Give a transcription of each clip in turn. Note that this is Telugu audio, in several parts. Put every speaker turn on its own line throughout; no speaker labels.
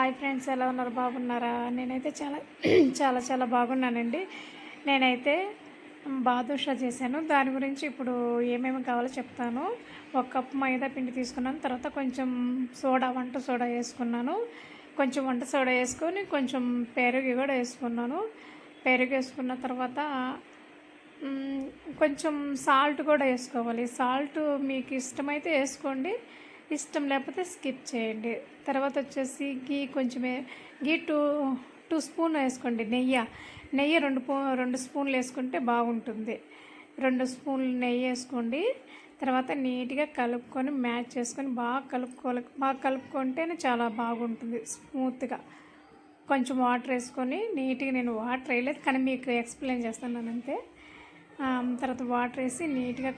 హాయ్ ఫ్రెండ్స్, ఎలా ఉన్నారు? బాగున్నారా? నేనైతే చాలా చాలా బాగున్నానండి. నేనైతే బాదుషా చేశాను. దాని గురించి ఇప్పుడు ఏమేమి కావాలో చెప్తాను. 1 కప్పు మైదా పిండి తీసుకున్నాను. తర్వాత కొంచెం వంట సోడా వేసుకున్నాను. కొంచెం వంట సోడా వేసుకొని కొంచెం పెరుగు కూడా వేసుకున్నాను. పెరుగు వేసుకున్న తర్వాత కొంచెం సాల్ట్ కూడా వేసుకోవాలి. సాల్ట్ మీకు ఇష్టమైతే వేసుకోండి, ఇష్టం లేకపోతే స్కిప్ చేయండి. తర్వాత వచ్చేసి గీ టూ స్పూన్ వేసుకోండి. నెయ్యి 2 స్పూన్లు వేసుకుంటే బాగుంటుంది. 2 స్పూన్లు నెయ్యి వేసుకోండి. తర్వాత నీట్గా కలుపుకొని మ్యాచ్ చేసుకొని బాగా కలుపుకుంటేనే చాలా బాగుంటుంది స్మూత్గా. కొంచెం వాటర్ వేసుకొని నీట్గా, నేను వాటర్ వేయలేదు కానీ మీకు ఎక్స్ప్లెయిన్ చేస్తున్నాను అంతే. తర్వాత వాటర్ వేసి నీట్గా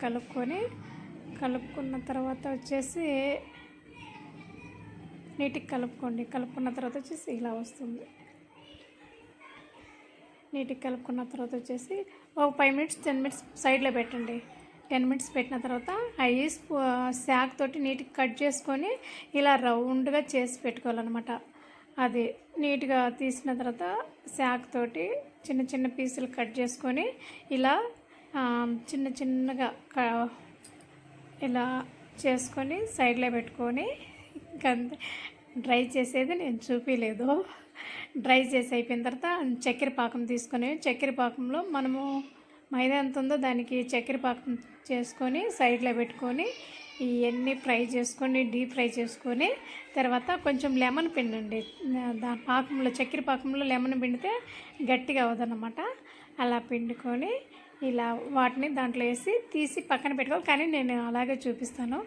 కలుపుకున్న తర్వాత వచ్చేసి నీట్గా కలుపుకున్న తర్వాత వచ్చేసి ఇలా వస్తుంది. నీట్గా కలుపుకున్న తర్వాత వచ్చేసి ఒక 5 మినిట్స్ 10 మినిట్స్ సైడ్లో పెట్టండి. 10 మినిట్స్ పెట్టిన తర్వాత అవి శాక్ తోటి నీట్గా కట్ చేసుకొని ఇలా రౌండ్గా చేసి పెట్టుకోవాలన్నమాట. అది నీట్గా తీసిన తర్వాత శాక్ తోటి చిన్న చిన్న పీసులు కట్ చేసుకొని ఇలా చిన్నగా ఇలా చేసుకొని సైడ్లో పెట్టుకొని ఇంకా డ్రై చేసేది నేను చూపించలేదు. డ్రై చేసి అయిపోయిన తర్వాత చక్కెర పాకం తీసుకొని, చక్కెర పాకంలో మనము మైదా ఎంత ఉందో దానికి చక్కెర పాకం చేసుకొని సైడ్లో పెట్టుకొని ఇవన్నీ డీప్ ఫ్రై చేసుకొని తర్వాత కొంచెం లెమన్ పిండండి. చక్కెర పాకంలో లెమన్ పిండితే గట్టిగా అవ్వదన్నమాట. అలా పిండుకొని ఇలా వాటిని దాంట్లో వేసి తీసి పక్కన పెట్టుకోవాలి. కానీ నేను అలాగే చూపిస్తాను,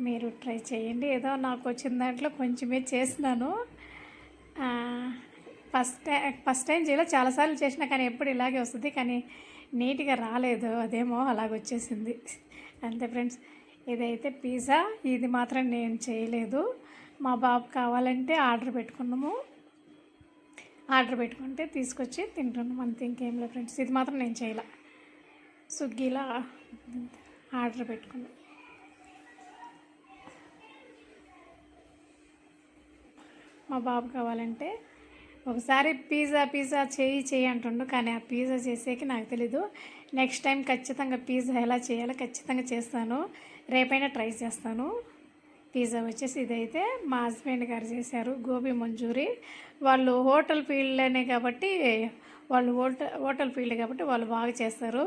మీరు ట్రై చేయండి. ఏదో నాకు వచ్చిన దాంట్లో కొంచెమే చేసినాను. ఫస్ట్ టైం చేయాలి, చాలాసార్లు చేసినా కానీ ఎప్పుడు ఇలాగే వస్తుంది, కానీ నీట్గా రాలేదు. అదేమో అలాగొచ్చేసింది అంతే ఫ్రెండ్స్. ఇదైతే పిజ్జా, ఇది మాత్రం నేను చేయలేదు. మా బాబు కావాలంటే ఆర్డర్ పెట్టుకుంటే తీసుకొచ్చి తింటున్నాం అంతే, ఇంకేం లేదు ఫ్రెండ్స్. ఇది మాత్రం నేను చేయలే, స్విగ్గీలో ఆర్డర్ పెట్టుకున్నాం. మా బాబు కావాలంటే ఒకసారి పిజ్జా చేయి అంటుండు, కానీ ఆ పిజ్జా చేసేకి నాకు తెలీదు. నెక్స్ట్ టైం ఖచ్చితంగా పిజ్జా ఎలా చేయాలో ఖచ్చితంగా చేస్తాను. రేపైనా ట్రై చేస్తాను. పిజ్జా వచ్చేసి ఇదైతే మా హస్బెండ్ గారు చేశారు, గోబీ మంచూరి. వాళ్ళు హోటల్ ఫీల్డ్ కాబట్టి వాళ్ళు బాగా చేస్తారు,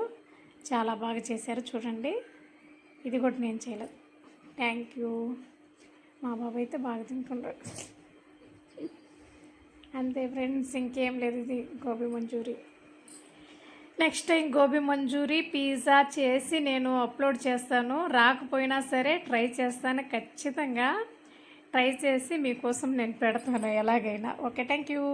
చాలా బాగా చేశారు. చూడండి, ఇది కూడా నేను చేయలేదు. Thank you. మా బాబు అయితే బాగా తింటున్నాడు అంతే ఫ్రెండ్స్, ఇంకేం లేదు. ఇది gobi manchurian. Next time gobi manchurian pizza చేసి నేను అప్లోడ్ చేస్తాను. రాకపోయినా సరే ట్రై చేస్తాను, ఖచ్చితంగా ట్రై చేసి మీకోసం నేను పెడతాను ఎలాగైనా. Okay, thank you.